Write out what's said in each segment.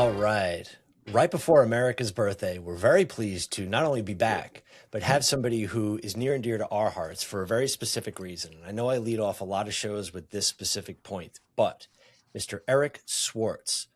All right. Right before America's birthday, we're very pleased to not only be back, but have somebody who is near and dear to our hearts for a very specific reason. I know I lead off a lot of shows with this specific point, but Mr. Eric Swartz,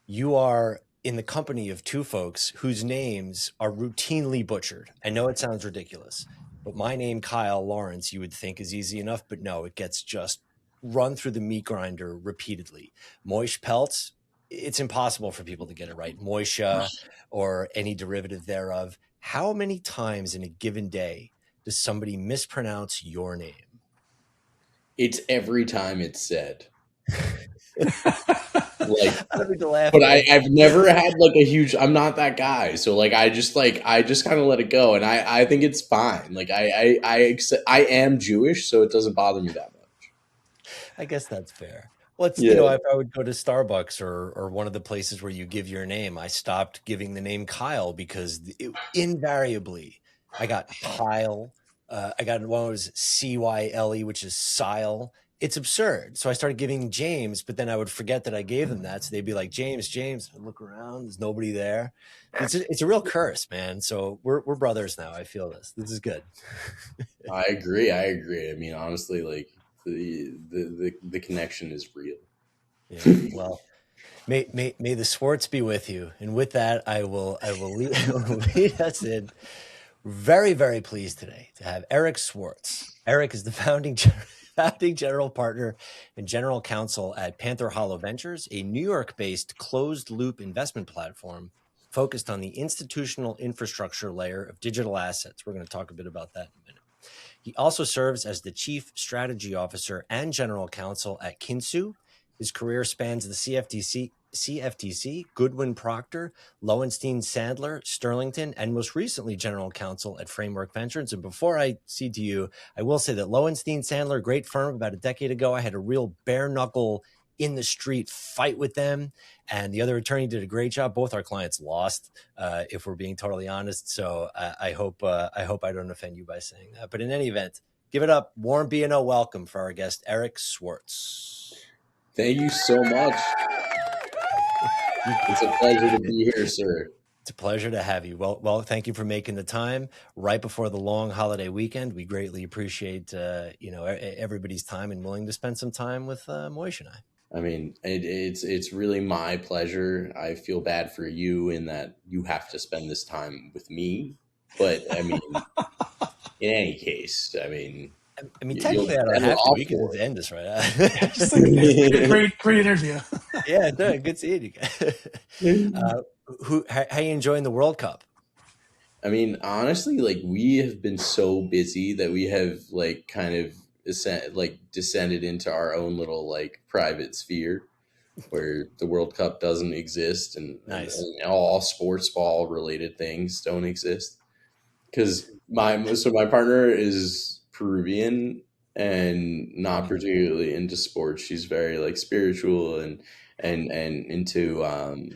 you are in the company of two folks whose names are routinely butchered. I know it sounds ridiculous, but my name, Kyle Lawrence, you would think is easy enough, but no, it gets just run through the meat grinder repeatedly. Moish Peltz, it's impossible for people to get it right. Moisha or any derivative thereof. How many times in a given day does somebody mispronounce your name? It's every time it's said. I don't mean to laugh, but I've never had like a huge. I'm not that guy, so like I just kind of let it go, and I think it's fine. Like I am Jewish, so it doesn't bother me that much. I guess that's fair. Well, it's, if I would go to Starbucks or one of the places where you give your name, I stopped giving the name Kyle because invariably I got Kyle. I got one that was Cyle, which is Sile. It's absurd. So I started giving James, but then I would forget that I gave them that. So they'd be like, James. I'd look around. There's nobody there. It's a real curse, man. So we're brothers now. I feel this. This is good. I agree. I mean, honestly, like the connection is real. Yeah, well, may the Swartz be with you. And with that, I will lead us in. Very, very pleased today to have Eric Swartz. Eric is the founding general partner and general counsel at Panther Hollow Ventures, a New York-based closed-loop investment platform focused on the institutional infrastructure layer of digital assets. We're going to talk a bit about that in a minute. He also serves as the chief strategy officer and general counsel at Counsel. His career spans the CFTC, Goodwin Procter, Lowenstein Sandler, Sterlington, and most recently general counsel at Framework Ventures. And before I cede to you, I will say that Lowenstein Sandler, great firm, about a decade ago, I had a real bare knuckle in the street fight with them, and the other attorney did a great job. Both our clients lost, if we're being totally honest. So I hope I don't offend you by saying that. But in any event, give it up. Warm B&O welcome for our guest, Eric Swartz. Thank you so much. It's a pleasure to be here, sir. It's a pleasure to have you. Well, thank you for making the time right before the long holiday weekend. We greatly appreciate everybody's time and willing to spend some time with Moish and I. I mean, it's really my pleasure. I feel bad for you in that you have to spend this time with me. But I mean, in any case, technically, I don't have to. We can just end this right now. Great interview. Yeah, good seeing you. How you enjoying the World Cup? I mean, honestly, like we have been so busy that we have like kind of descended into our own little like private sphere where the World Cup doesn't exist and, nice. and all sports ball related things don't exist. Because my partner is Peruvian and not particularly into sports. She's very like spiritual and into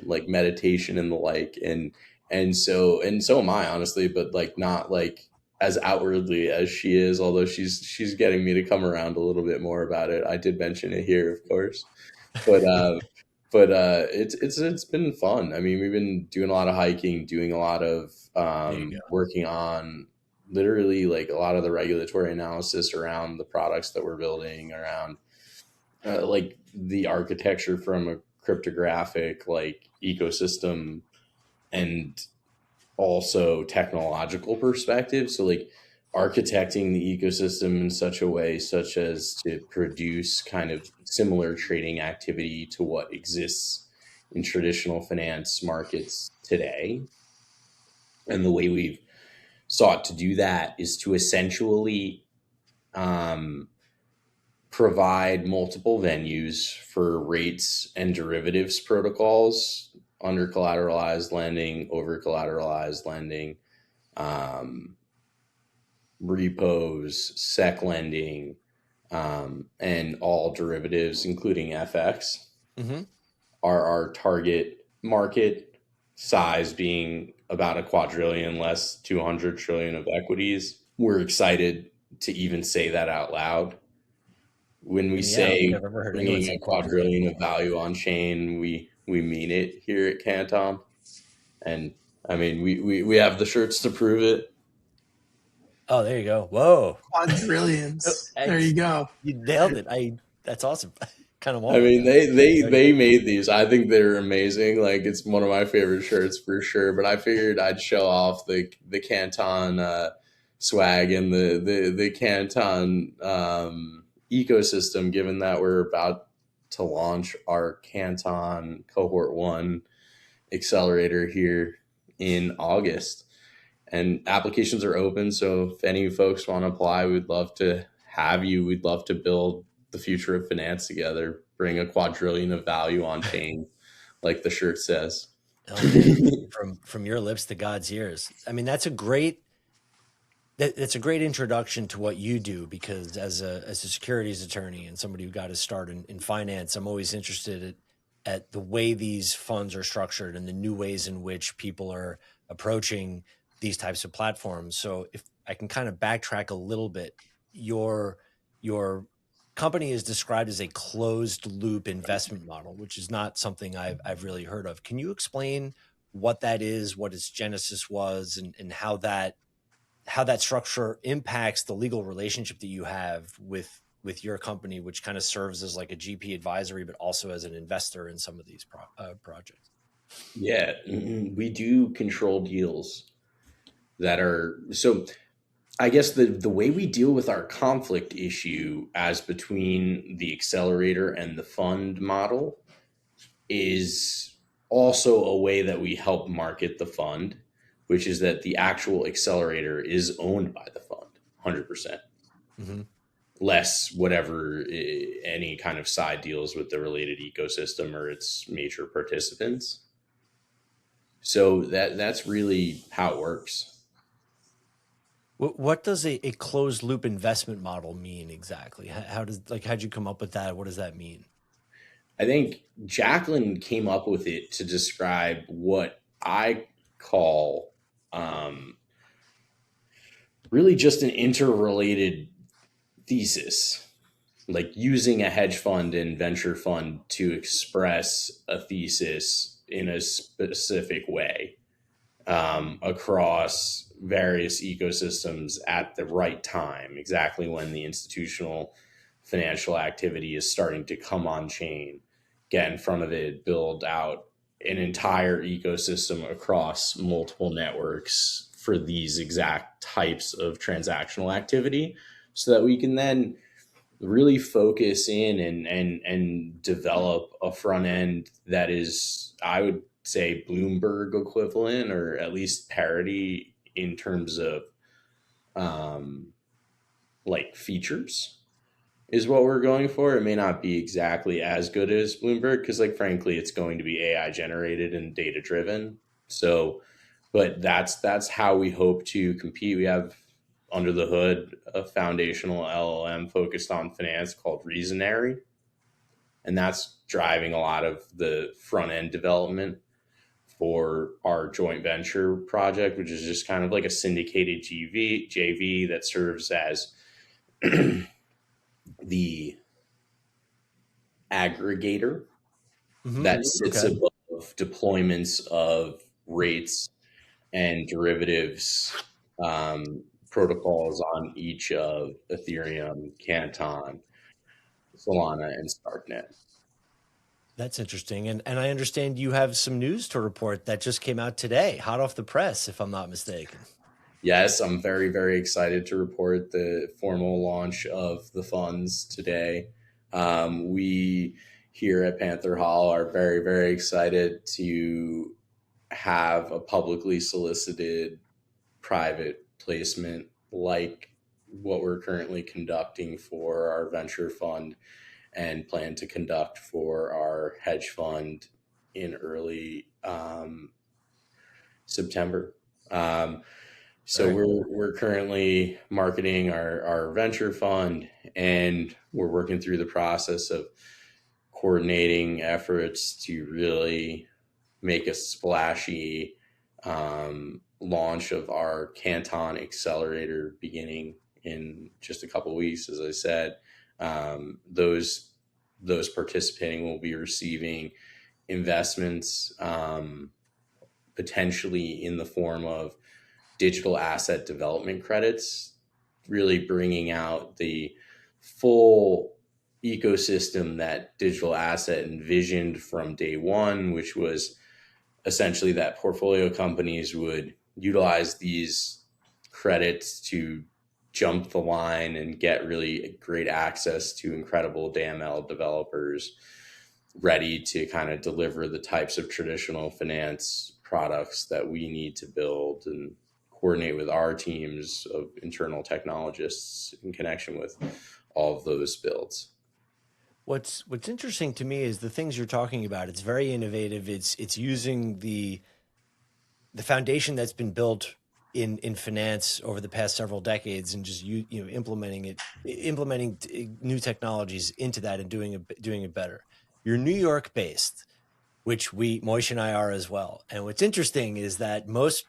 like meditation and the like, and so am I, honestly, but like not like as outwardly as she is, although she's getting me to come around a little bit more about it. I did mention it here, of course, but it's been fun. I mean, we've been doing a lot of hiking, doing a lot of working on literally like a lot of the regulatory analysis around the products that we're building, around like the architecture from a cryptographic like ecosystem and also technological perspective. So like architecting the ecosystem in such a way such as to produce kind of similar trading activity to what exists in traditional finance markets today. And the way we've sought to do that is to essentially provide multiple venues for rates and derivatives protocols, under collateralized lending, over collateralized lending, repos, sec lending, and all derivatives, including FX, are our target market size being about a quadrillion less 200 trillion of equities. We're excited to even say that out loud. When we say bringing a quadrillion of value on chain, we We mean it here at Canton. And I mean, we have the shirts to prove it. Oh, there you go. Whoa. Quadrillions. There you go. You nailed it. That's awesome. Kind of I want mean, one. they made these. I think they're amazing. Like, it's one of my favorite shirts for sure. But I figured I'd show off the Canton swag and the Canton ecosystem, given that we're about to launch our Canton Cohort 1 Accelerator here in August. And applications are open. So if any folks want to apply, we'd love to have you. We'd love to build the future of finance together, bring a quadrillion of value on chain, like the shirt says. Oh, man. From your lips to God's ears. I mean, that's a great introduction to what you do, because as a securities attorney and somebody who got his start in finance, I'm always interested at the way these funds are structured and the new ways in which people are approaching these types of platforms. So if I can kind of backtrack a little bit, your company is described as a closed loop investment model, which is not something I've really heard of. Can you explain what that is, what its genesis was, and how that structure impacts the legal relationship that you have with your company, which kind of serves as like a GP advisory, but also as an investor in some of these projects? Yeah, we do control deals that are so. I guess the way we deal with our conflict issue as between the accelerator and the fund model is also a way that we help market the fund, which is that the actual accelerator is owned by the fund 100%. Mm-hmm. Less whatever any kind of side deals with the related ecosystem or its major participants. So that's really how it works. What does a closed loop investment model mean exactly? How'd you come up with that? What does that mean? I think Jacqueline came up with it to describe what I call really just an interrelated thesis, like using a hedge fund and venture fund to express a thesis in a specific way across various ecosystems at the right time, exactly when the institutional financial activity is starting to come on chain, get in front of it, build out an entire ecosystem across multiple networks for these exact types of transactional activity, so that we can then really focus in and develop a front end that is, I would say, Bloomberg equivalent, or at least parity in terms of like features is what we're going for. It may not be exactly as good as Bloomberg because, like, frankly, it's going to be AI generated and data driven. So, but that's how we hope to compete. We have under the hood a foundational LLM focused on finance called Reasonary, and that's driving a lot of the front end development for our joint venture project, which is just kind of like a syndicated JV that serves as the aggregator that sits above deployments of rates and derivatives protocols on each of Ethereum, Canton, Solana, and Starknet. That's interesting. And I understand you have some news to report that just came out today, hot off the press, if I'm not mistaken. Yes, I'm very, very excited to report the formal launch of the funds today. We here at Panther Hollow are very, very excited to have a publicly solicited private placement like what we're currently conducting for our venture fund and plan to conduct for our hedge fund in early September. So we're currently marketing our venture fund, and we're working through the process of coordinating efforts to really make a splashy launch of our Canton Accelerator beginning in just a couple of weeks. As I said, those participating will be receiving investments, potentially in the form of digital asset development credits, really bringing out the full ecosystem that digital asset envisioned from day one, which was essentially that portfolio companies would utilize these credits to jump the line and get really great access to incredible DML developers ready to kind of deliver the types of traditional finance products that we need to build and coordinate with our teams of internal technologists in connection with all of those builds. What's interesting to me is the things you're talking about. It's very innovative. It's using the foundation that's been built in finance over the past several decades and just implementing new technologies into that and doing it better. You're New York based, which Moish and I are as well. And what's interesting is that most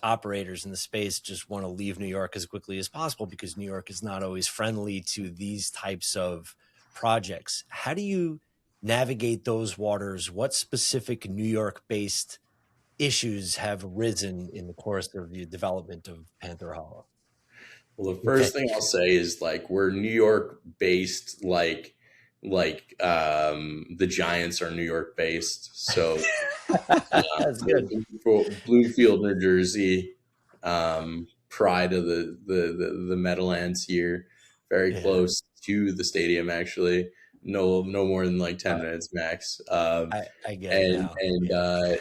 operators in the space just want to leave New York as quickly as possible because New York is not always friendly to these types of projects. How do you navigate those waters? What specific New York based issues have arisen in the course of the development of Panther Hollow? Well, the first thing I'll say is like we're New York based, like the Giants are New York based. So That's good. Bloomfield, New Jersey, pride of the Meadowlands here, very close to the stadium actually. No more than like 10 minutes max. I get it now.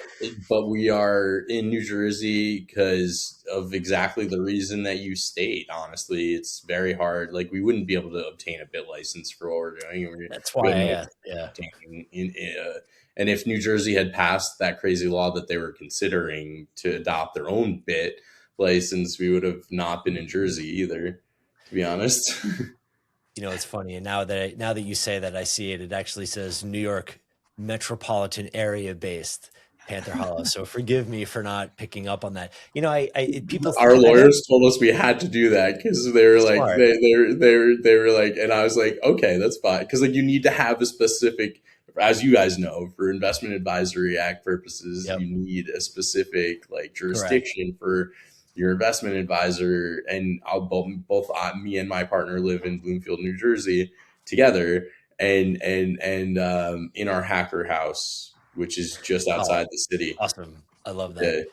But we are in New Jersey because of exactly the reason that you state. Honestly, it's very hard. Like we wouldn't be able to obtain a bit license for what we're doing. That's why I asked. And if New Jersey had passed that crazy law that they were considering to adopt their own bit license, we would have not been in Jersey either, to be honest. It's funny. And now that you say that, I see it. It actually says New York metropolitan area based Panther Hollow. So forgive me for not picking up on that. Our lawyers told us we had to do that because they were like, they were like, and I was like, okay, that's fine. Because like you need to have a specific, as you guys know, for Investment Advisory Act purposes, you need a specific like jurisdiction for your investment advisor. And both me and my partner live in Bloomfield, New Jersey together, and in our hacker house, which is just outside the city. Awesome. I love that.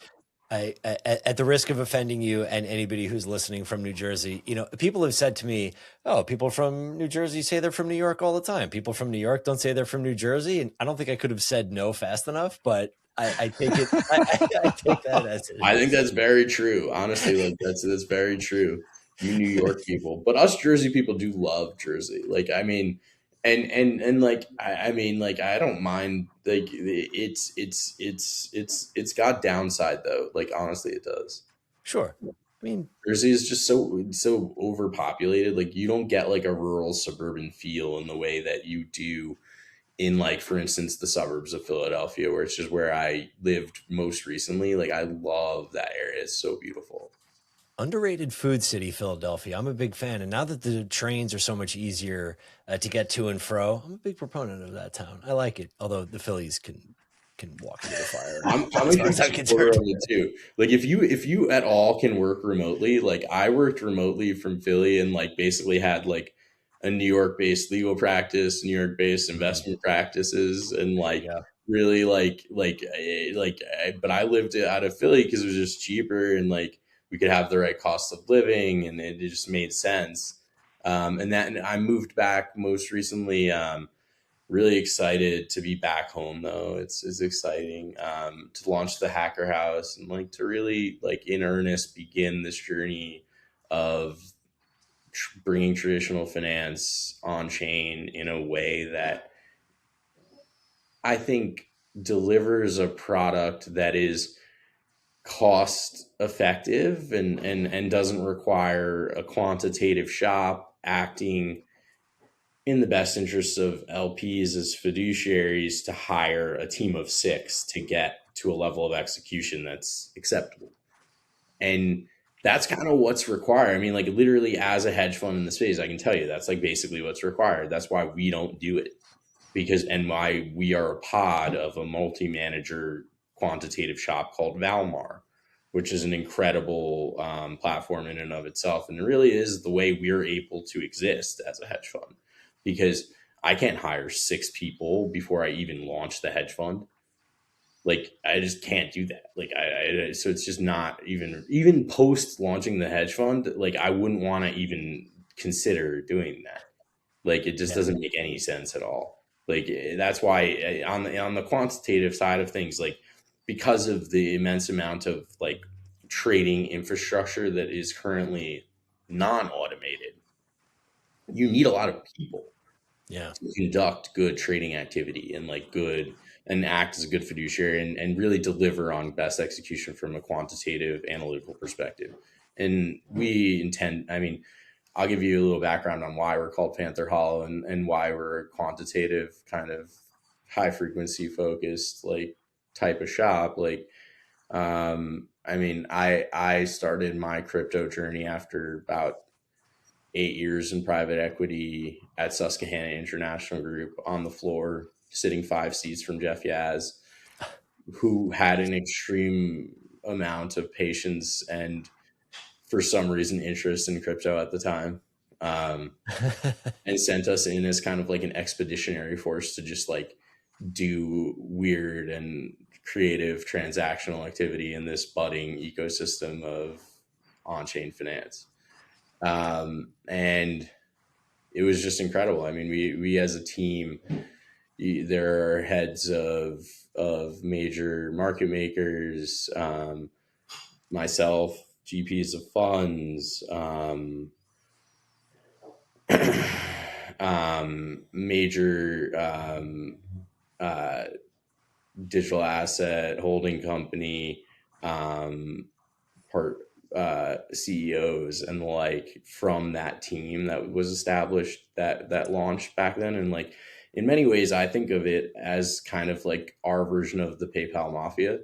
I at the risk of offending you and anybody who's listening from New Jersey, people have said to me, "Oh, people from New Jersey say they're from New York all the time. People from New York don't say they're from New Jersey." And I don't think I could have said no fast enough, but I take it. I take that as it is. I think that's very true. Honestly, like that's very true. You New York people, but us Jersey people do love Jersey. Like, I mean, and like, I mean, like, I don't mind. Like, it's got downside though. Like, honestly, it does. Sure. I mean, Jersey is just so overpopulated. Like, you don't get like a rural suburban feel in the way that you do in, like, for instance, the suburbs of Philadelphia, where it's just where I lived most recently. Like, I love that area. It's so beautiful. Underrated food city, Philadelphia. I'm a big fan. And now that the trains are so much easier to get to and fro, I'm a big proponent of that town. I like it. Although the Phillies can walk through the fire. I'm a supporter of it too. Like if you at all can work remotely, like I worked remotely from Philly and like basically had like a New York based legal practice, New York based investment practices, and like really but I lived out of Philly because it was just cheaper and like we could have the right cost of living and it just made sense. And I moved back most recently. Really excited to be back home though. It's exciting to launch the Hacker House and like to really like in earnest begin this journey of bringing traditional finance on chain in a way that I think delivers a product that is cost effective and doesn't require a quantitative shop acting in the best interests of LPs as fiduciaries to hire a team of 6 to get to a level of execution that's acceptable. And that's kind of what's required. I mean, like literally as a hedge fund in the space, I can tell you that's like basically what's required. That's why we don't do it, and why we are a pod of a multi-manager quantitative shop called Valmar, which is an incredible platform in and of itself. And it really is the way we're able to exist as a hedge fund, because I can't hire 6 people before I even launch the hedge fund. Like, I just can't do that. Like, so it's just not even post launching the hedge fund. Like, I wouldn't want to even consider doing that. Like, it just doesn't make any sense at all. Like, that's why on the quantitative side of things, like, because of the immense amount of like trading infrastructure that is currently non-automated, you need a lot of people to conduct good trading activity and act as a good fiduciary and really deliver on best execution from a quantitative analytical perspective. And we intend, I'll give you a little background on why we're called Panther Hollow and why we're a quantitative kind of high frequency focused like type of shop. Like, I started my crypto journey after about 8 years in private equity at Susquehanna International Group, on the floor, sitting 5 seats from Jeff Yaz, who had an extreme amount of patience and, for some reason, interest in crypto at the time, and sent us in as kind of like an expeditionary force to just like do weird and creative transactional activity in this budding ecosystem of on-chain finance. And it was just incredible. I mean, we as a team, there are heads of major market makers, myself, GPs of funds, major digital asset holding company CEOs and the like from that team that was established that launched back then. And like, in many ways, I think of it as kind of like our version of the PayPal Mafia.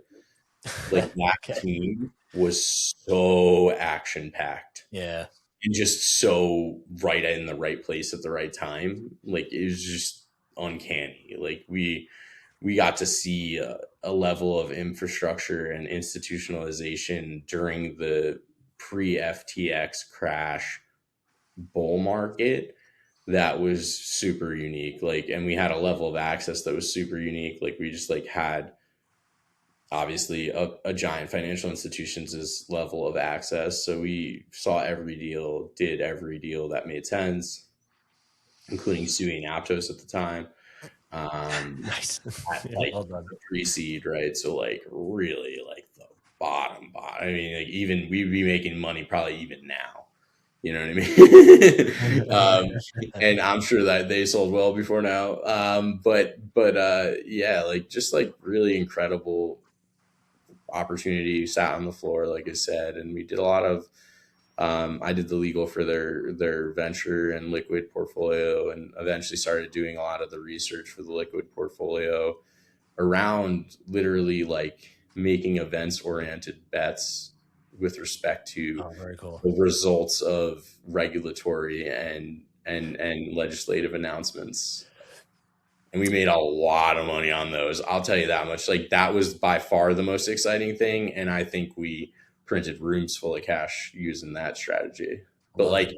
Like, that team was so action packed, and just so right in the right place at the right time. Like, it was just uncanny. Like, we got to see a level of infrastructure and institutionalization during the pre-FTX crash bull market that was super unique. Like, and we had a level of access that was super unique. Like, we just like had obviously a giant financial institution's level of access. So we saw every deal, did every deal that made sense, including suing Aptos at the time. Nice. Like, well done. Pre-seed, right? So like, really like the bottom. I mean, like, even we'd be making money probably even now. You know what I mean? And I'm sure that they sold well before now. But yeah, like, just like really incredible opportunity. Sat on the floor, like I said, and we did a lot of. I did the legal for their venture and liquid portfolio, and eventually started doing a lot of the research for the liquid portfolio around literally like making events-oriented bets with respect to very cool. the results of regulatory and legislative announcements. And we made a lot of money on those. I'll tell you that much. Like, that was by far the most exciting thing. And I think we printed rooms full of cash using that strategy. But like,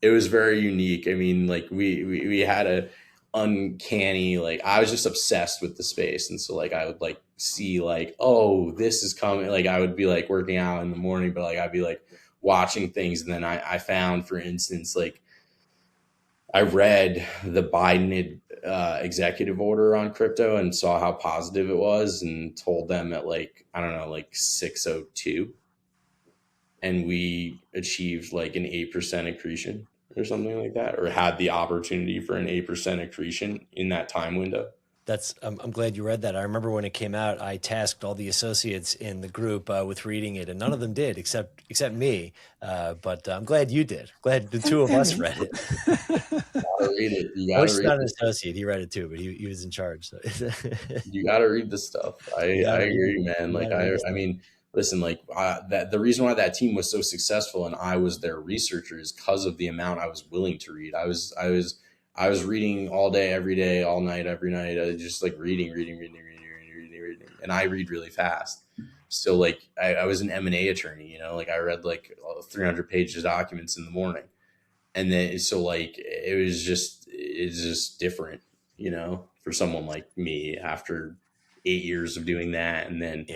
it was very unique. I mean, like, we had a uncanny, like, I was just obsessed with the space. And so like, I would like see like, oh, this is coming. Like, I would be like working out in the morning, but like, I'd be like watching things. And then I found, for instance, like, I read the Biden executive order on crypto and saw how positive it was, and told them at like, I don't know, like 6:02. And we achieved like an 8% accretion or something like that, or had the opportunity for an 8% accretion in that time window. I'm glad you read that. I remember when it came out, I tasked all the associates in the group with reading it, and none of them did except me. But I'm glad you did. Glad the two of us read it. Gotta read it. You gotta read not an associate. He read it too, but he was in charge. So. You got to read the stuff. I agree, man. Like, I mean, listen, like, that the reason why that team was so successful and I was their researcher is because of the amount I was willing to read. I I was reading all day, every day, all night, every night. I was just like reading. And I read really fast. So like I was an M&A attorney, like I read like 300 pages of documents in the morning. And then, so like, it's just different, for someone like me after 8 years of doing that. And then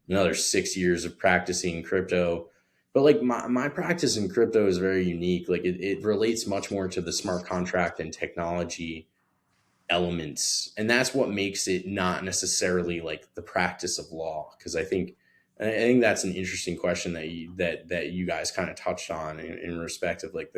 another 6 years of practicing crypto. But like my practice in crypto is very unique. Like it relates much more to the smart contract and technology elements. And that's what makes it not necessarily like the practice of law. Cause I think that's an interesting question that you guys kind of touched on in respect of like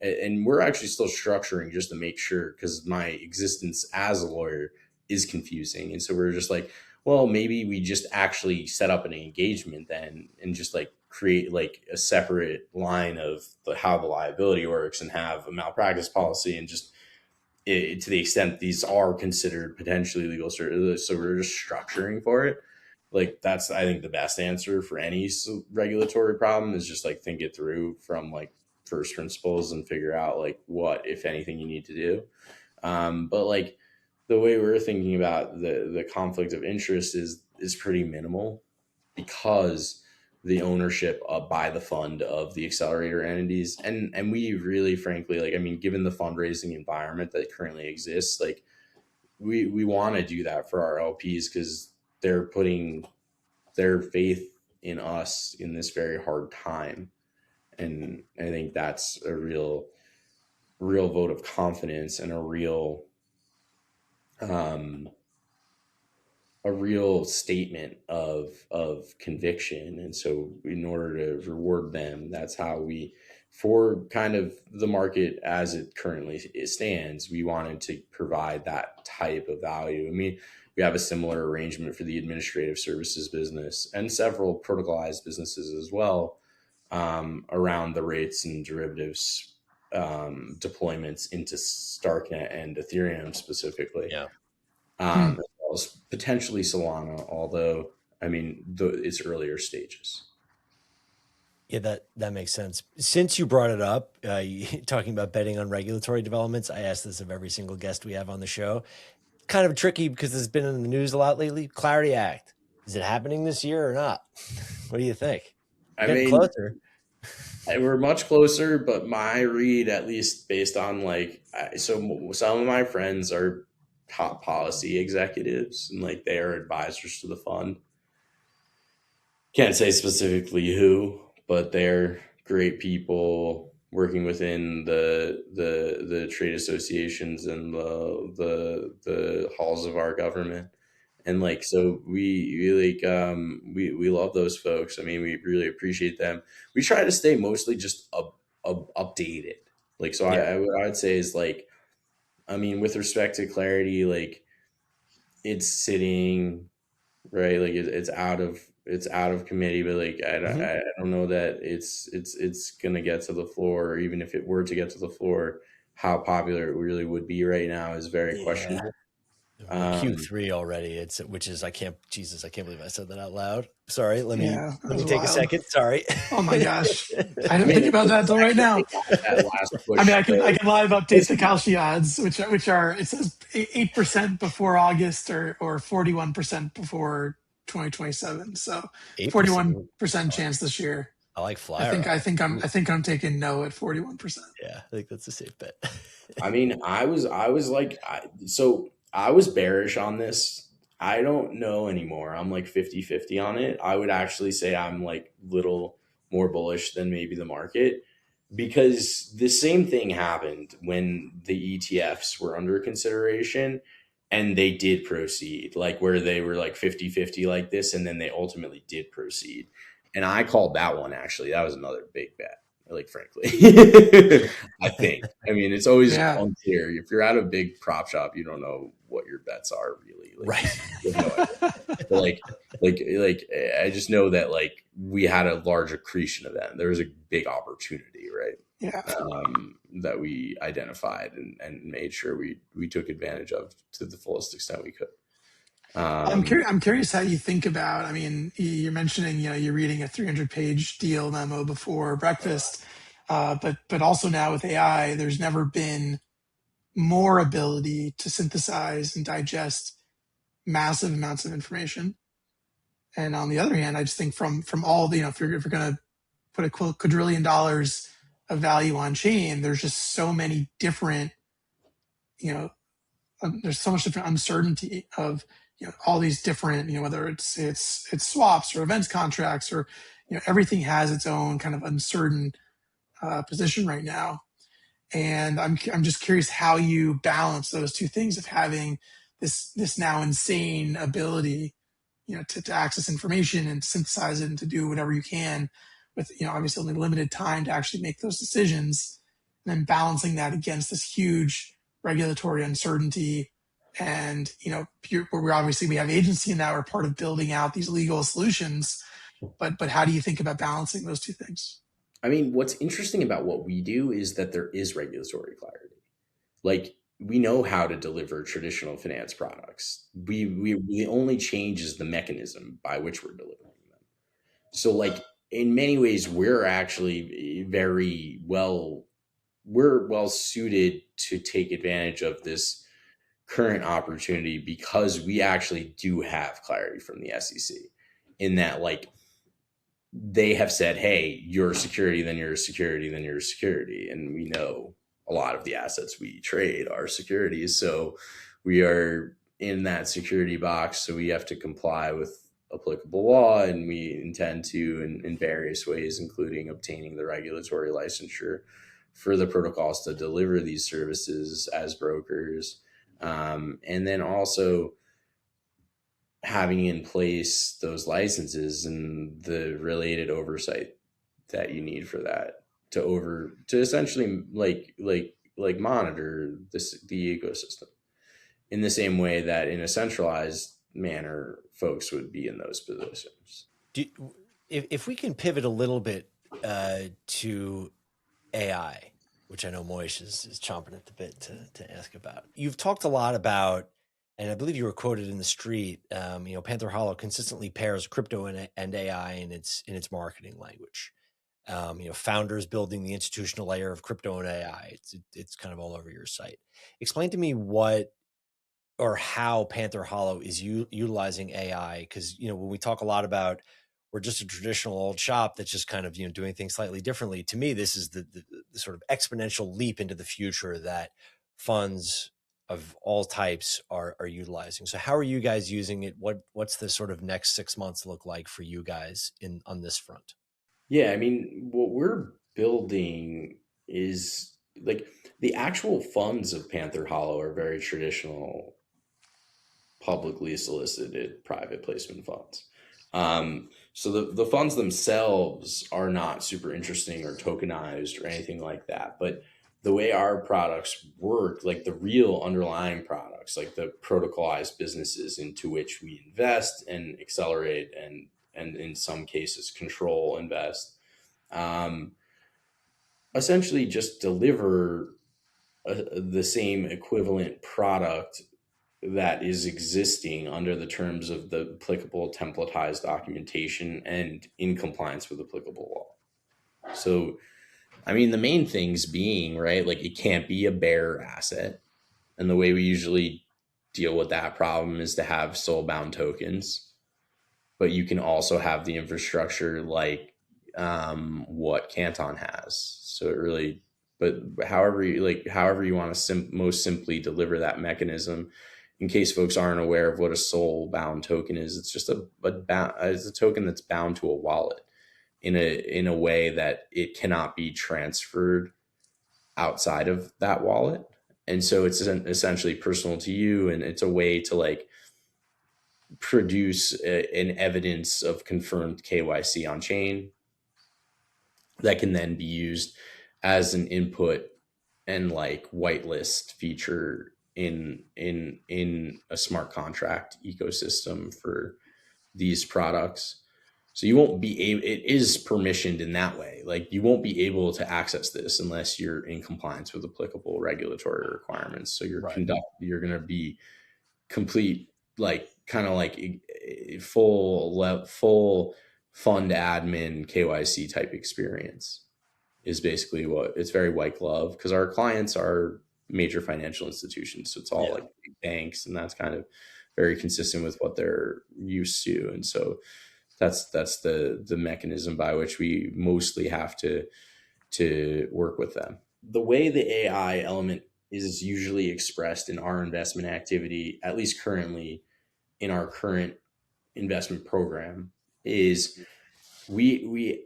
and we're actually still structuring just to make sure, because my existence as a lawyer is confusing. And so we're just like, well, maybe we just actually set up an engagement then and just like create like a separate line of how the liability works and have a malpractice policy, and just to the extent these are considered potentially legal services. So we're just structuring for it. Like that's, I think, the best answer for any regulatory problem is just like think it through from like first principles and figure out like what, if anything, you need to do. But like the way we're thinking about the conflict of interest is pretty minimal, because the ownership by the fund of the accelerator entities. And we really, frankly, like, I mean, given the fundraising environment that currently exists, like we want to do that for our LPs, because they're putting their faith in us in this very hard time. And I think that's a real vote of confidence and a real statement of conviction. And so in order to reward them, that's how we, for kind of the market as it currently stands, we wanted to provide that type of value. I mean, we have a similar arrangement for the administrative services business and several protocolized businesses as well, around the rates and derivatives deployments into Starknet and Ethereum specifically. As well as potentially Solana, although I mean it's earlier stages. Yeah, that makes sense. Since you brought it up, talking about betting on regulatory developments, I ask this of every single guest we have on the show. Kind of tricky because it's been in the news a lot lately. Clarity Act, is it happening this year or not? What do you think? I mean, closer. We're much closer, but my read, at least based on like, so some of my friends are top policy executives and like they are advisors to the fund. Can't say specifically who, but they're great people working within the trade associations and the halls of our government. And like, so we we love those folks. I mean, we really appreciate them. We try to stay mostly just updated. Like, so what I would say is like, I mean, with respect to Clarity, like it's sitting, right? Like it's out of committee, but like, I don't know that it's going to get to the floor, or even if it were to get to the floor, how popular it really would be right now is very questionable. Q3 already. Which is I can't believe I said that out loud. Sorry. Let me take a second. Sorry. Oh my gosh. I didn't think about that until right now. I mean, I can live update the Kalshi odds, which are, it says 8% before August or 41% before 2027. So 8%. 41% chance this year. I like flyer. I think I'm taking no at 41%. Yeah, I think that's a safe bet. I mean, I was bearish on this. I don't know anymore. I'm like 50-50 on it. I would actually say I'm like little more bullish than maybe the market, because the same thing happened when the ETFs were under consideration and they did proceed, like where they were like 50-50 like this, and then they ultimately did proceed. And I called that one, actually. That was another big bet, like, frankly. I think. I mean, it's always unclear. If you're at a big prop shop, you don't know what your bets are really. Like, right. You have no idea. But like, I just know that like we had a large accretion event. There was a big opportunity, right? Yeah. That we identified and made sure we took advantage of to the fullest extent we could. I'm curious how you think about, I mean, you're mentioning, you're reading a 300-page deal memo before breakfast, but also now with AI, there's never been more ability to synthesize and digest massive amounts of information. And on the other hand, I just think from all the, if you're going to put a quadrillion dollars of value on chain, there's just so many different, there's so much different uncertainty of all these different, whether it's swaps or events contracts, or everything has its own kind of uncertain position right now. And I'm just curious how you balance those two things of having this now insane ability, to access information and synthesize it and to do whatever you can with, obviously only limited time to actually make those decisions, and then balancing that against this huge regulatory uncertainty. And, we're obviously, we have agency in that, we're part of building out these legal solutions, but how do you think about balancing those two things? I mean, what's interesting about what we do is that there is regulatory clarity. Like, we know how to deliver traditional finance products. The only change is the mechanism by which we're delivering them. So, like, in many ways, we're actually we're well suited to take advantage of this current opportunity because we actually do have clarity from the SEC in that, like, they have said, hey, you're a security, then you're a security, then you're a security. And we know a lot of the assets we trade are securities. So we are in that security box. So we have to comply with applicable law, and we intend to in various ways, including obtaining the regulatory licensure for the protocols to deliver these services as brokers. And then also having in place those licenses and the related oversight that you need for that to essentially like monitor the ecosystem in the same way that in a centralized manner folks would be in those positions. If we can pivot a little bit to AI, which I know Moish is chomping at the bit to ask about. You've talked a lot about, and I believe you were quoted in the street, Panther Hollow consistently pairs crypto and AI in its marketing language. Founders building the institutional layer of crypto and AI. It's kind of all over your site. Explain to me what or how Panther Hollow is utilizing AI, because when we talk a lot about we're just a traditional old shop that's just kind of doing things slightly differently. To me, this is the sort of exponential leap into the future that funds of all types are utilizing. So how are you guys using it? What's the sort of next 6 months look like for you guys on this front? Yeah, I mean, what we're building is like the actual funds of Panther Hollow are very traditional, publicly solicited private placement funds. So the funds themselves are not super interesting or tokenized or anything like that. But the way our products work, like the real underlying products, like the protocolized businesses into which we invest and accelerate and in some cases control invest, essentially just deliver the same equivalent product that is existing under the terms of the applicable templatized documentation and in compliance with applicable law. So, I mean, the main things being, right, like it can't be a bearer asset. And the way we usually deal with that problem is to have soul-bound tokens. But you can also have the infrastructure like what Canton has. So it really, but however you want to most simply deliver that mechanism. In case folks aren't aware of what a soul-bound token is, it's just it's a token that's bound to a wallet in a way that it cannot be transferred outside of that wallet, and so it's essentially personal to you, and it's a way to like produce an evidence of confirmed KYC on chain that can then be used as an input and like whitelist feature in a smart contract ecosystem for these products. So you won't be able, it is permissioned in that way. Like you won't be able to access this unless you're in compliance with applicable regulatory requirements. So you're going to be complete, like kind of like a full fund admin KYC type experience is basically what it's very white glove, because our clients are major financial institutions. So it's all like big banks, and that's kind of very consistent with what they're used to. And so that's the mechanism by which we mostly have to work with them. The way the AI element is usually expressed in our investment activity, at least currently in our current investment program, is we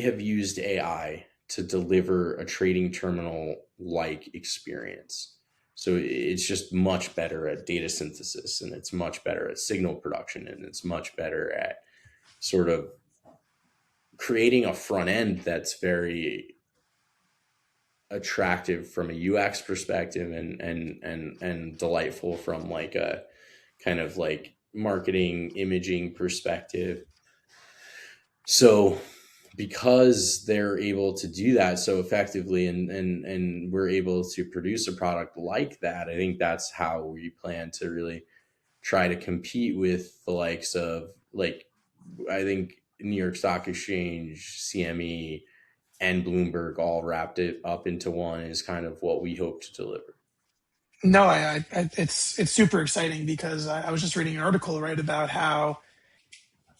have used AI to deliver a trading terminal like experience. So it's just much better at data synthesis, and it's much better at signal production, and it's much better at sort of creating a front end that's very attractive from a UX perspective, and delightful from like a kind of like marketing imaging perspective. So because they're able to do that so effectively, and we're able to produce a product like that, I think that's how we plan to really try to compete with the likes of, like, I think New York Stock Exchange, CME, and Bloomberg all wrapped it up into one is kind of what we hope to deliver. No, it's super exciting, because I was just reading an article, right, about how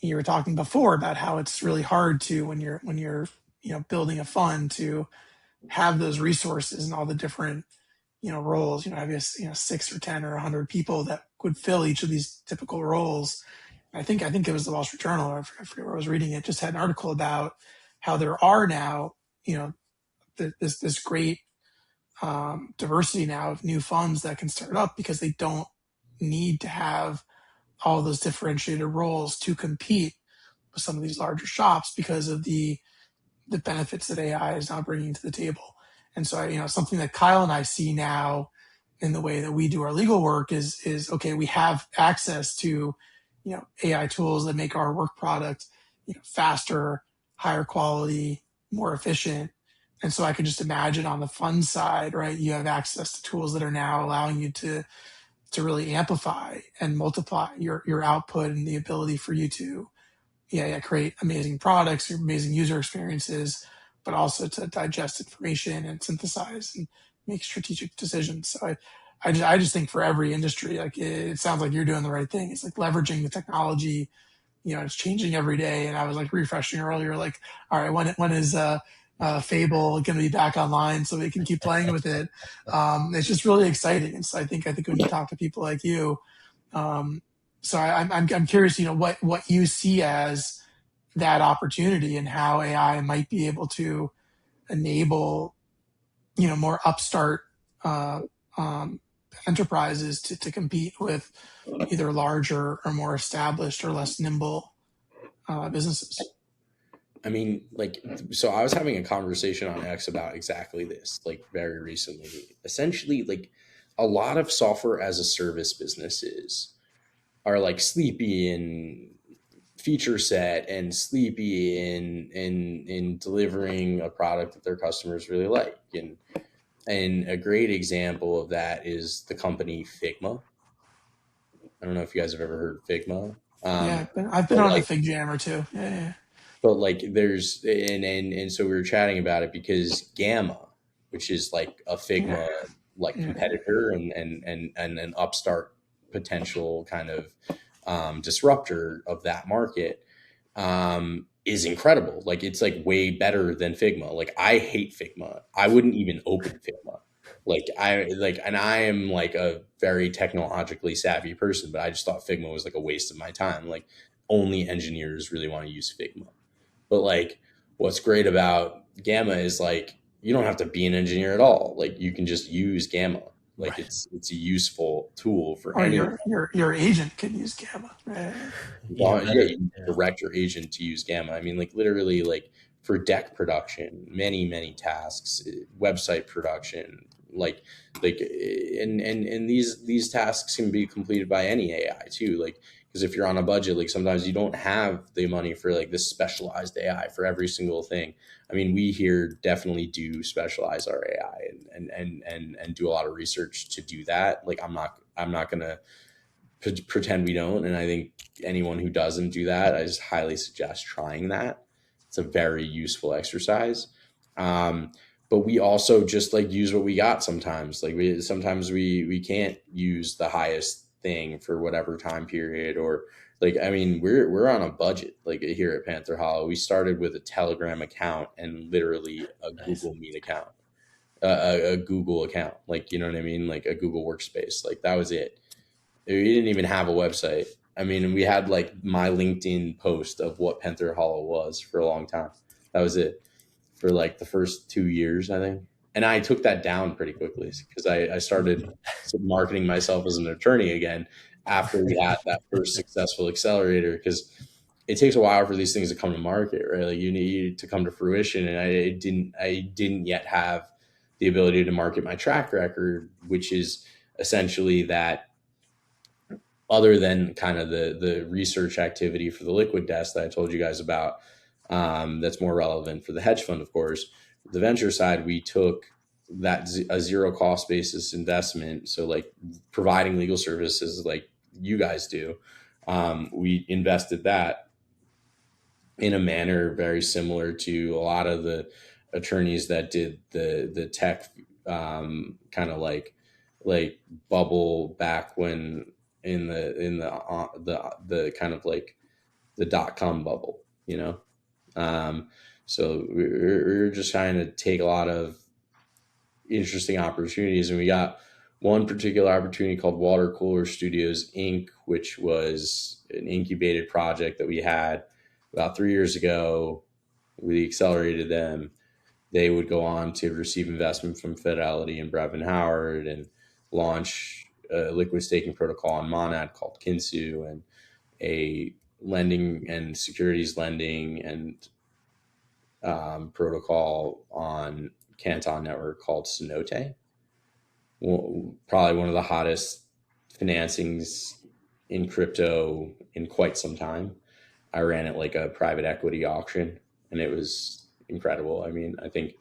you were talking before about how it's really hard to, when you're building a fund, to have those resources and all the different roles. Have 6 or 10 or 100 people that would fill each of these typical roles. I think it was the Wall Street Journal, or I forget where I was reading it, just had an article about how there are now this great diversity now of new funds that can start up, because they don't need to have all those differentiated roles to compete with some of these larger shops, because of the benefits that AI is now bringing to the table. And so, something that Kyle and I see now in the way that we do our legal work is okay, we have access to, AI tools that make our work product, faster, higher quality, more efficient. And so I could just imagine on the fund side, right, you have access to tools that are now allowing you to really amplify and multiply your output, and the ability for you to create amazing products, amazing user experiences, but also to digest information and synthesize and make strategic decisions. So I just think for every industry, like, it sounds like you're doing the right thing. It's like leveraging the technology. It's changing every day. And I was like refreshing earlier, like, all right, when is Fable going to be back online so we can keep playing with it? It's just really exciting. And so I think when you talk to people like you, so I'm curious, what you see as that opportunity, and how AI might be able to enable, more upstart enterprises to compete with either larger or more established or less nimble businesses. I mean, like, so I was having a conversation on X about exactly this, like, very recently. Essentially, like, a lot of software as a service businesses are like sleepy in feature set and sleepy in delivering a product that their customers really like. And a great example of that is the company Figma. I don't know if you guys have ever heard of Figma. I've been on a Fig Jam or two. Yeah. But like, there's and so we were chatting about it because Gamma, which is like a Figma competitor and an upstart potential kind of disruptor of that market, is incredible. Like, it's like way better than Figma. Like, I hate Figma. I wouldn't even open Figma. And I am like a very technologically savvy person, but I just thought Figma was like a waste of my time. Like, only engineers really want to use Figma. But like, what's great about Gamma is, like, you don't have to be an engineer at all. Like, you can just use Gamma. Like, right. It's a useful tool for anyone. Your agent can use Gamma. Right? Well, you direct your agent to use Gamma. I mean, like, literally, like, for deck production, many tasks, website production, and these tasks can be completed by any AI too. Like, because if you're on a budget, like, sometimes you don't have the money for like this specialized AI for every single thing. I mean, we here definitely do specialize our AI and do a lot of research to do that. Like, I'm not gonna pretend we don't. And I think anyone who doesn't do that, I just highly suggest trying that. It's a very useful exercise. but we also just like use what we got sometimes. Like we can't use the highest thing for whatever time period, or like, I mean, we're on a budget. Like here at Panther Hollow, we started with a Telegram account and literally a Google Meet account, a Google account. Like, you know what I mean? Like a Google Workspace. Like that was it. We didn't even have a website. I mean, we had like my LinkedIn post of what Panther Hollow was for a long time. That was it for like the first 2 years, I think. And I took that down pretty quickly because I started marketing myself as an attorney again after we had that first successful accelerator, because it takes a while for these things to come to market, right? Like you need to come to fruition. And I didn't yet have the ability to market my track record, which is essentially that, other than kind of the research activity for the liquid desk that I told you guys about, that's more relevant for the hedge fund, of course. The venture side, we took that a zero cost basis investment. So like providing legal services like you guys do. We invested that in a manner very similar to a lot of the attorneys that did the tech kind of like bubble back when in the kind of like the .com bubble, you know. So we're just trying to take a lot of interesting opportunities, and we got one particular opportunity called Water Cooler Studios Inc., which was an incubated project that we had about 3 years ago. We accelerated them. They would go on to receive investment from Fidelity and Brevin Howard and launch a liquid staking protocol on Monad called Counsel, and a lending and securities lending and protocol on Canton network called Cenote. Well, probably one of the hottest financings in crypto in quite some time. I ran it like a private equity auction, and it was incredible. I mean, I think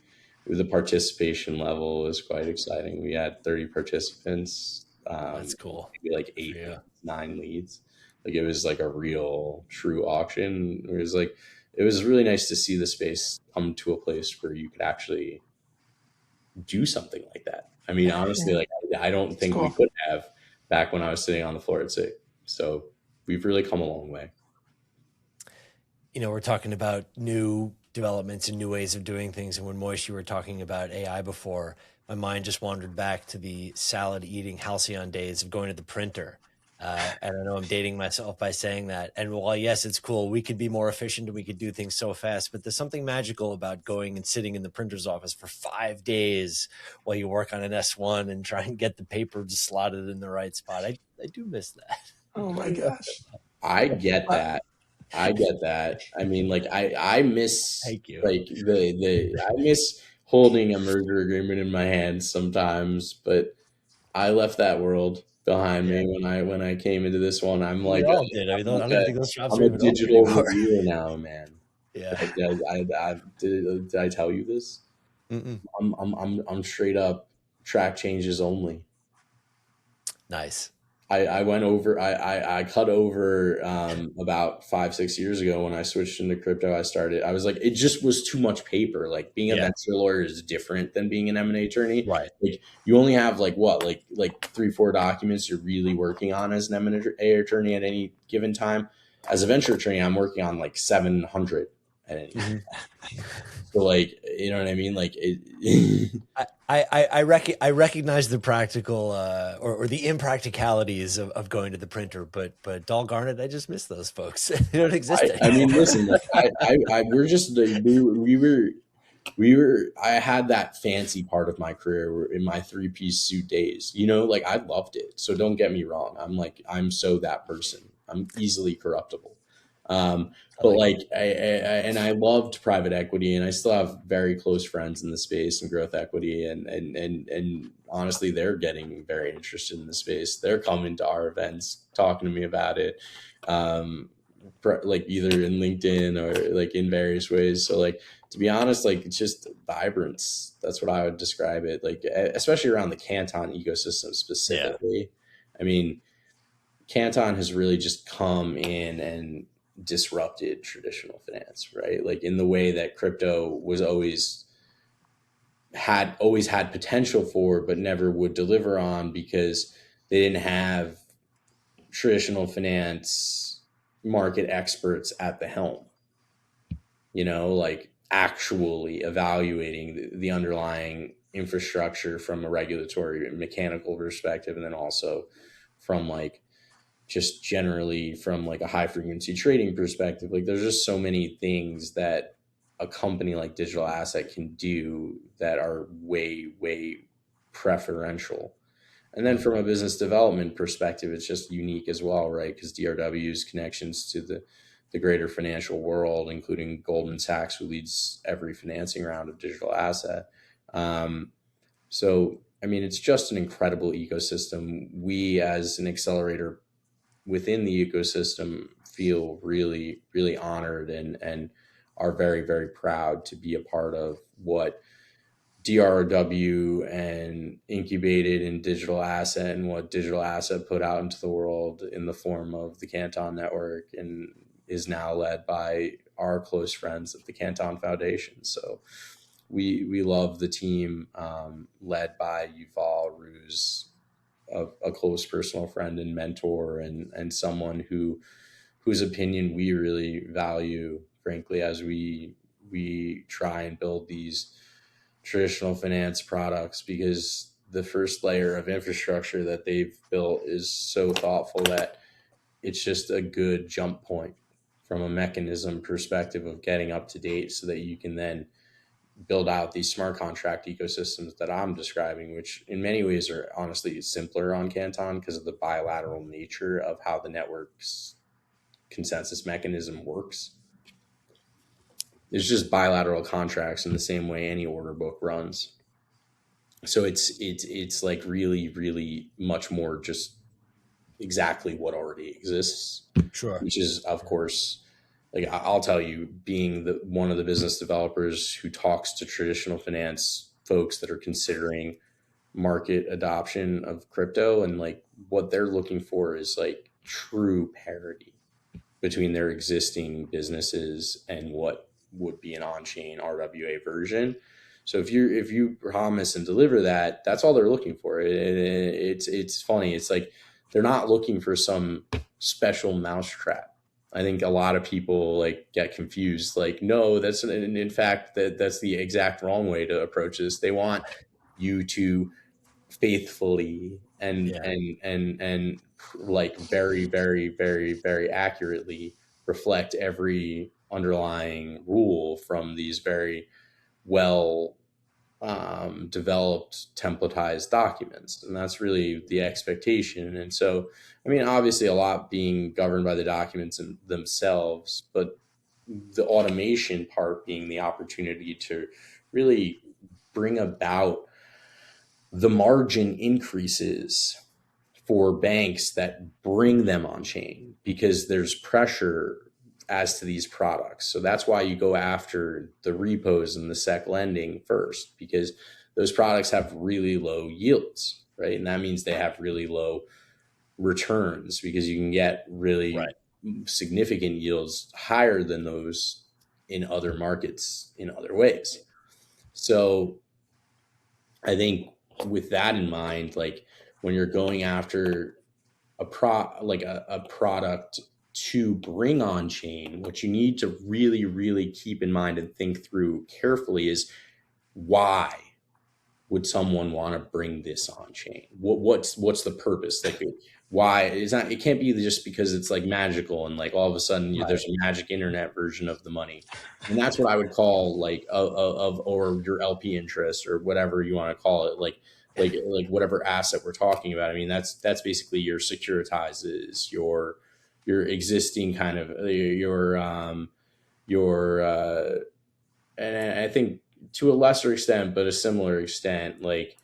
the participation level was quite exciting. We had 30 participants. That's cool. Maybe like 9 leads. Like it was like a real true auction. It was really nice to see the space come to a place where you could actually do something like that. I mean, honestly, like I don't think we could have back when I was sitting on the floor at SIG. So we've really come a long way. You know, we're talking about new developments and new ways of doing things. And when Moish, you were talking about AI before, my mind just wandered back to the salad eating halcyon days of going to the printer. And I know I'm dating myself by saying that. And while, yes, it's cool, we could be more efficient and we could do things so fast, but there's something magical about going and sitting in the printer's office for 5 days while you work on an S1 and try and get the paper slotted in the right spot. I do miss that. Oh my gosh. I get that. I mean, like I miss Thank you. Like I miss holding a merger agreement in my hands sometimes, but I left that world behind me when I came into this one. I'm like, we all did. I don't think those shops I'm are a even digital open anymore. reviewer now, man. Yeah. Did I tell you this? Mm-mm. I'm straight up track changes only. Nice. I went over, I cut over about 5-6 years ago when I switched into crypto. I was like, it just was too much paper. Like being a venture lawyer is different than being an M&A attorney. Right. Like you only have like 3-4 documents you're really working on as an M&A attorney at any given time. As a venture attorney, I'm working on like 700 at any time. So like, you know what I mean? Like I recognize the practical or the impracticalities of going to the printer, but doggone it, I just miss those folks. They don't exist anymore. I mean, listen, I had that fancy part of my career in my 3-piece suit days, you know, like I loved it. So don't get me wrong. I'm so that person. I'm easily corruptible. But like I loved private equity, and I still have very close friends in the space and growth equity, and honestly, they're getting very interested in the space. They're coming to our events, talking to me about it, like either in LinkedIn or like in various ways. So like, to be honest, like it's just vibrance. That's what I would describe it. Like, especially around the Canton ecosystem specifically. Yeah. I mean, Canton has really just come in and disrupted traditional finance, right? Like in the way that crypto was always had always had potential for, but never would deliver on because they didn't have traditional finance market experts at the helm, like actually evaluating the underlying infrastructure from a regulatory and mechanical perspective. And then also from like, just generally from like a high frequency trading perspective, like there's just so many things that a company like Digital Asset can do that are way, way preferential. And then from a business development perspective, it's just unique as well, right? Because DRW's connections to the greater financial world, including Goldman Sachs, who leads every financing round of Digital Asset. So, I mean, it's just an incredible ecosystem. We, as an accelerator within the ecosystem, feel really, really honored and are very, very proud to be a part of what DRW and incubated in Digital Asset and what Digital Asset put out into the world in the form of the Canton network, and is now led by our close friends at the Canton Foundation. So we love the team led by Yuval, who's a close personal friend and mentor, and someone whose opinion we really value, frankly, as we try and build these traditional finance products, because the first layer of infrastructure that they've built is so thoughtful that it's just a good jump point from a mechanism perspective of getting up to date so that you can then build out these smart contract ecosystems that I'm describing, which in many ways are honestly simpler on Canton because of the bilateral nature of how the network's consensus mechanism works. It's just bilateral contracts in the same way any order book runs. So it's like really, really much more just exactly what already exists. Sure. Which is, of course, like I'll tell you, being one of the business developers who talks to traditional finance folks that are considering market adoption of crypto, and like what they're looking for is like true parity between their existing businesses and what would be an on-chain RWA version. So if you promise and deliver that, that's all they're looking for. It's funny. It's like they're not looking for some special mousetrap. I think a lot of people like get confused. Like, no, that's in fact that's the exact wrong way to approach this. They want you to faithfully and like very, very, very, very accurately reflect every underlying rule from these very well developed templatized documents. And that's really the expectation. And so, I mean, obviously a lot being governed by the documents themselves, but the automation part being the opportunity to really bring about the margin increases for banks that bring them on chain, because there's pressure as to these products. So that's why you go after the repos and the SEC lending first, because those products have really low yields, right? And that means they have really low returns, because you can get really significant yields higher than those in other markets in other ways. So I think with that in mind, like when you're going after a product to bring on chain, what you need to really, really keep in mind and think through carefully is, why would someone want to bring this on chain? What's the purpose? Like, why is not? It can't be just because it's like magical and like all of a sudden there's a magic internet version of the money, and that's what I would call like or your LP interest or whatever you want to call it, like whatever asset we're talking about. I mean, that's basically your securitizes, your existing kind of and I think to a lesser extent, but a similar extent, like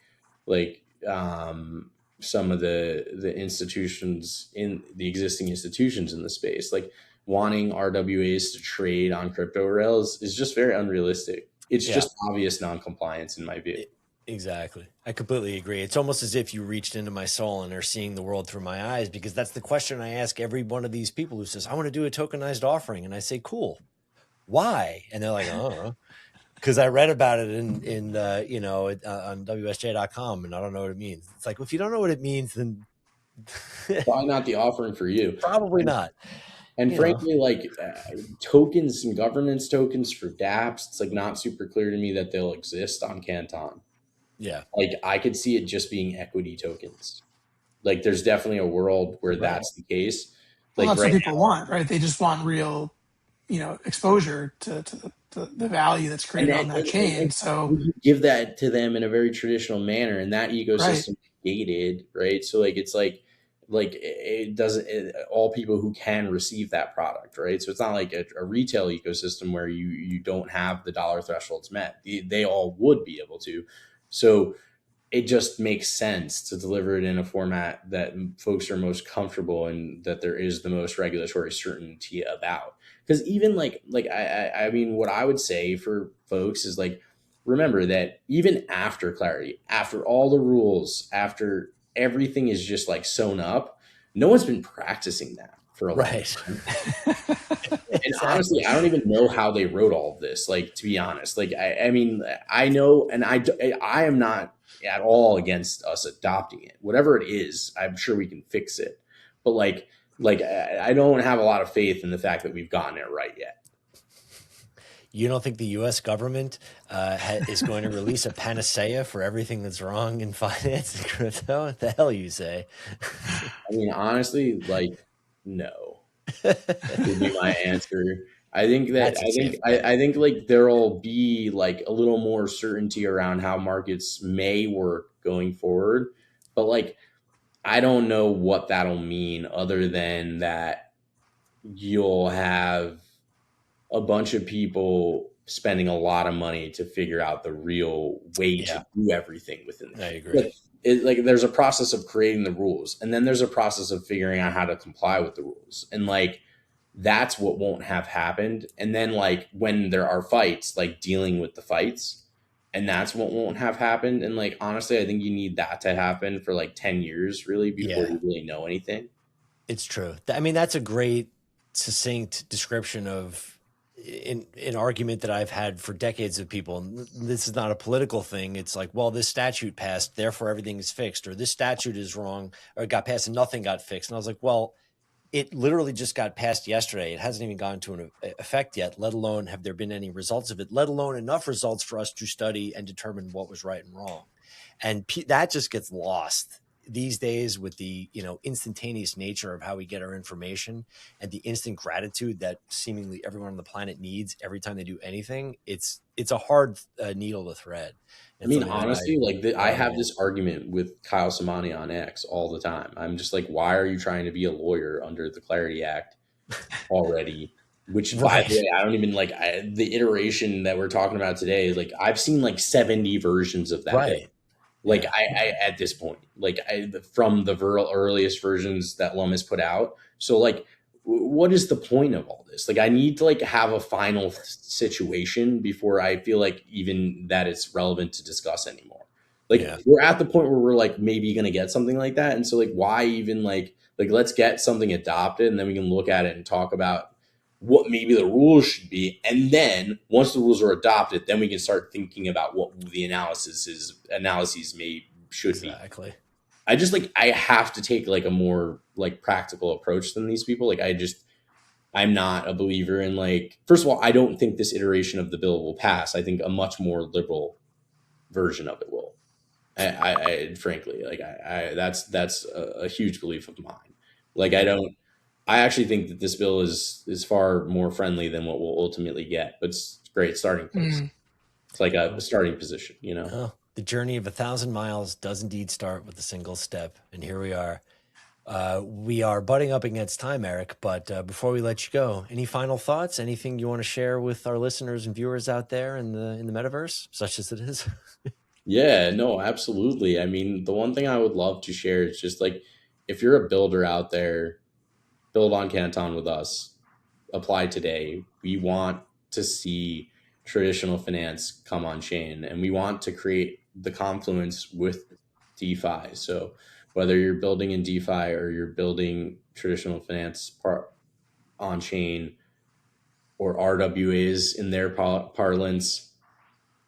some of the institutions in the existing institutions in the space, like wanting RWAs to trade on crypto rails is just very unrealistic. It's just obvious non-compliance in my view. Exactly. I completely agree. It's almost as if you reached into my soul and are seeing the world through my eyes, because that's the question I ask every one of these people who says, I want to do a tokenized offering. And I say, cool. Why? And they're like, oh. because I read about it in on WSJ.com, and I don't know what it means. It's like, well, if you don't know what it means, then probably not the offering for you. Probably not. And frankly, like tokens and governance tokens for dApps, it's like not super clear to me that they'll exist on Canton. Yeah. Like I could see it just being equity tokens. Like there's definitely a world where that's the case. Well, Like that's what people want, right? They just want real, exposure to the value that's created on that chain. So we give that to them in a very traditional manner, and that ecosystem is gated, right? So like it's like it doesn't all people who can receive that product, right? So it's not like a retail ecosystem where you don't have the dollar thresholds met. They all would be able to. So it just makes sense to deliver it in a format that folks are most comfortable and that there is the most regulatory certainty about. Because even like I mean, what I would say for folks is like, remember that even after clarity, after all the rules, after everything is just like sewn up, no one's been practicing that for a long time. And honestly, I don't even know how they wrote all of this. Like, to be honest, like, I mean, I know, and I am not at all against us adopting it. Whatever it is, I'm sure we can fix it. But like I don't have a lot of faith in the fact that we've gotten it right yet. You don't think the U.S. government is going to release a panacea for everything that's wrong in finance and crypto? What the hell you say? I mean, honestly, like, no, would be my answer. I think like there'll be like a little more certainty around how markets may work going forward, but like I don't know what that'll mean other than that you'll have a bunch of people spending a lot of money to figure out the real way to do everything within the I agree. Like there's a process of creating the rules, and then there's a process of figuring out how to comply with the rules, and like that's what won't have happened. And then like when there are fights, like dealing with the fights, and that's what won't have happened. And like honestly, I think you need that to happen for like 10 years really before you really know anything. It's true. I mean, that's a great succinct description of an argument that I've had for decades of people. This is not a political thing. It's like, well, this statute passed, therefore everything is fixed, or this statute is wrong, or it got passed and nothing got fixed. And I was like, well, it literally just got passed yesterday. It hasn't even gone to an effect yet, let alone have there been any results of it, let alone enough results for us to study and determine what was right and wrong. And that just gets lost these days with the instantaneous nature of how we get our information and the instant gratitude that seemingly everyone on the planet needs every time they do anything. It's a hard needle to thread. I mean, honestly, I have this argument with Kyle Samani on X all the time. I'm just like, why are you trying to be a lawyer under the Clarity Act already? Which, by the way, I don't even like the iteration that we're talking about today. Like, I've seen like 70 versions of that. Right. Like I at this point, like from the earliest versions that Lum has put out. So like, what is the point of all this? Like, I need to like have a final situation before I feel like even that it's relevant to discuss anymore. Like we're at the point where we're like maybe going to get something like that. And so like, why even like let's get something adopted and then we can look at it and talk about what maybe the rules should be. And then once the rules are adopted, then we can start thinking about what the analyses should be. I just like, I have to take like a more like practical approach than these people. Like I'm not a believer in like, first of all, I don't think this iteration of the bill will pass. I think a much more liberal version of it will. I frankly, like that's a huge belief of mine. Like I actually think that this bill is far more friendly than what we'll ultimately get, but it's a great starting place. It's like a starting position, The journey of 1,000 miles does indeed start with a single step. And here we are. We are butting up against time, Eric, but before we let you go, any final thoughts? Anything you want to share with our listeners and viewers out there in the metaverse, such as it is? Yeah, no, absolutely. I mean, the one thing I would love to share is just like, if you're a builder out there, build on Canton with us, apply today. We want to see traditional finance come on chain, and we want to create the confluence with DeFi. So whether you're building in DeFi or you're building traditional finance on chain or RWAs in their parlance,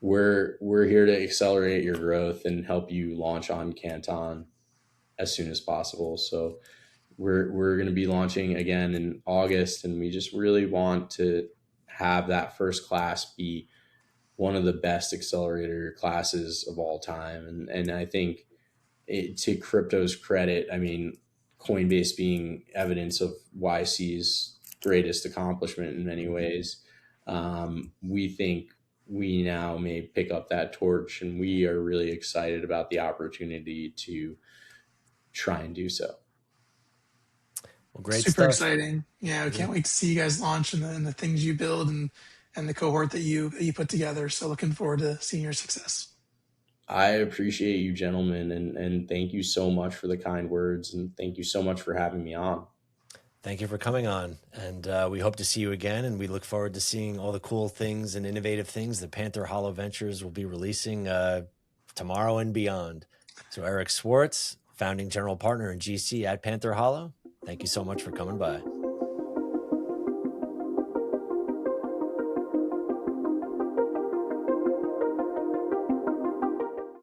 we're here to accelerate your growth and help you launch on Canton as soon as possible. So we're going to be launching again in August, and we just really want to have that first class be one of the best accelerator classes of all time. And I think to crypto's credit, I mean, Coinbase being evidence of YC's greatest accomplishment in many ways, we think we now may pick up that torch, and we are really excited about the opportunity to try and do so. Well, great Super stuff. exciting. Yeah, we can't wait to see you guys launch and the things you build and the cohort that you put together. So looking forward to seeing your success. I appreciate you, gentlemen, and thank you so much for the kind words, and thank you so much for having me on. Thank you for coming on, and we hope to see you again, and we look forward to seeing all the cool things and innovative things that Panther Hollow Ventures will be releasing tomorrow and beyond. So Eric Swartz, founding general partner and GC at Panther Hollow, thank you so much for coming by.